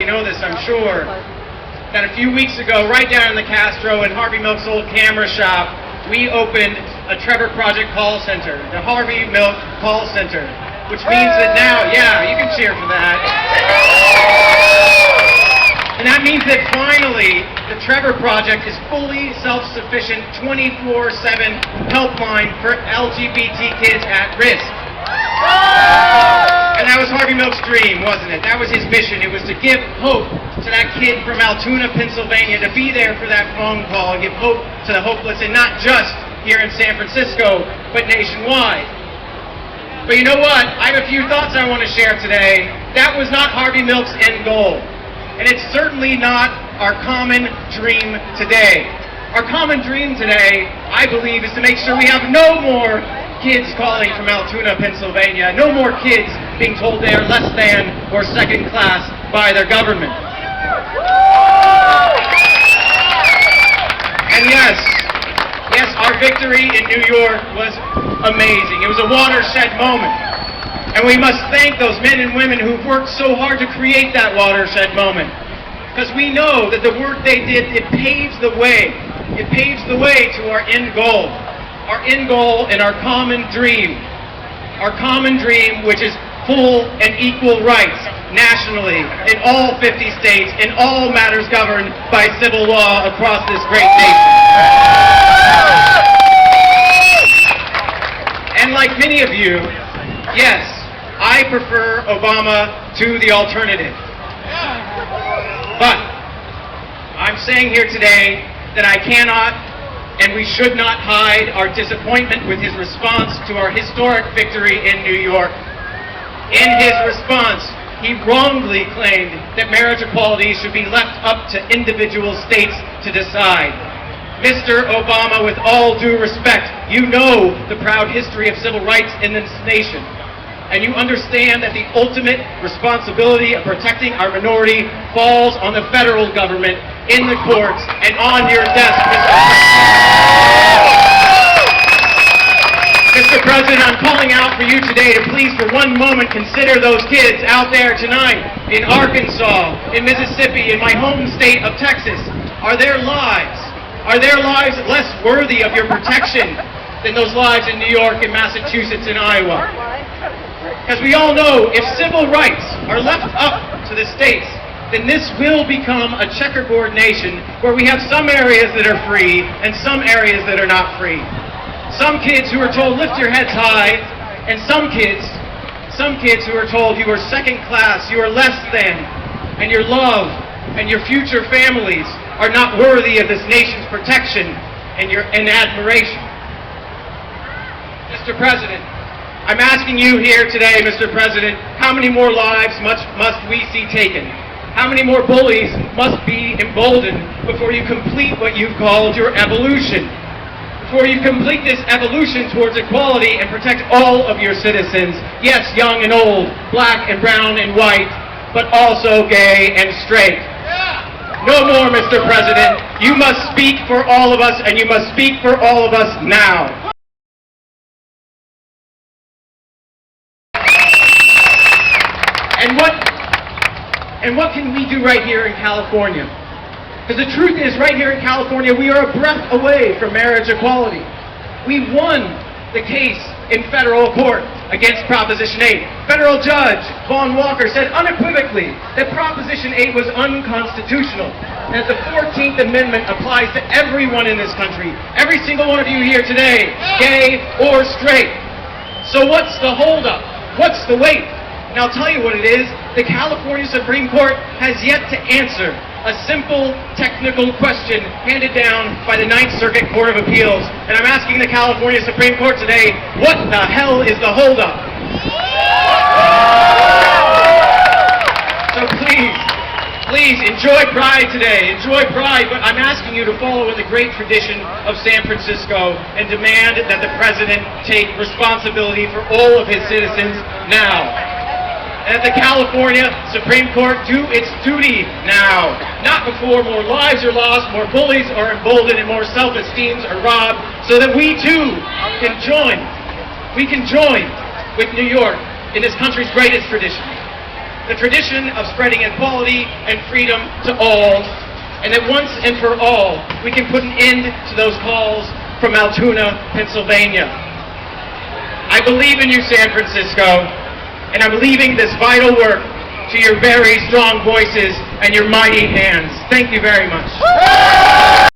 You know this, I'm sure, that a few weeks ago, right down in the Castro in Harvey Milk's old camera shop, we opened a Trevor Project call center, the Harvey Milk Call Center, which means that now, yeah, you can cheer for that. And that means that finally, the Trevor Project is fully self-sufficient 24/7 helpline for LGBT kids at risk. And that was Harvey Milk's dream, wasn't it? That was his mission. It was to give hope to that kid from Altoona, Pennsylvania, to be there for that phone call and give hope to the hopeless, and not just here in San Francisco, but nationwide. But you know what? I have a few thoughts I want to share today. That was not Harvey Milk's end goal. And it's certainly not our common dream today. Our common dream today, I believe, is to make sure we have no more kids calling from Altoona, Pennsylvania. No more kids being told they are less than or second class by their government. And yes, our victory in New York was amazing. It was a watershed moment. And we must thank those men and women who've worked so hard to create that watershed moment. Because we know that the work they did, it paves the way. It paves the way to our end goal. Our end goal and our common dream. Our common dream, which is full and equal rights nationally in all 50 states, in all matters governed by civil law across this great nation. And like many of you, yes, I prefer Obama to the alternative. But I'm saying here today that I cannot and we should not hide our disappointment with his response to our historic victory in New York. In his response, he wrongly claimed that marriage equality should be left up to individual states to decide. Mr. Obama, with all due respect, you know the proud history of civil rights in this nation. And you understand that the ultimate responsibility of protecting our minority falls on the federal government, in the courts, and on your desk, Mr. President, I'm calling out for you today to please for one moment consider those kids out there tonight in Arkansas, in Mississippi, in my home state of Texas. Are their lives less worthy of your protection than those lives in New York and Massachusetts and Iowa? Because we all know if civil rights are left up to the states, then this will become a checkerboard nation where we have some areas that are free and some areas that are not free. Some kids who are told lift your heads high, and some kids who are told you are second class, you are less than, and your love and your future families are not worthy of this nation's protection and admiration. Mr. President, I'm asking you here today, Mr. President, how many more lives must we see taken? How many more bullies must be emboldened before you complete what you've called your evolution? Before you complete this evolution towards equality and protect all of your citizens, yes, young and old, black and brown and white, but also gay and straight. No more, Mr. President. You must speak for all of us, and you must speak for all of us now. And what can we do right here in California? Because the truth is, right here in California, we are a breath away from marriage equality. We won the case in federal court against Proposition 8. Federal Judge Vaughn Walker said unequivocally that Proposition 8 was unconstitutional, and that the 14th Amendment applies to everyone in this country, every single one of you here today, gay or straight. So what's the holdup? What's the wait? And I'll tell you what it is. The California Supreme Court has yet to answer a simple technical question handed down by the Ninth Circuit Court of Appeals. And I'm asking the California Supreme Court today, what the hell is the holdup? So please enjoy Pride today. Enjoy Pride, but I'm asking you to follow in the great tradition of San Francisco and demand that the President take responsibility for all of his citizens now. And that the California Supreme Court do its duty now, not before more lives are lost, more bullies are emboldened, and more self-esteems are robbed, so that we too can join with New York in this country's greatest tradition. the tradition of spreading equality and freedom to all, and that once and for all, we can put an end to those calls from Altoona, Pennsylvania. I believe in you, San Francisco, and I'm leaving this vital work to your very strong voices and your mighty hands. Thank you very much.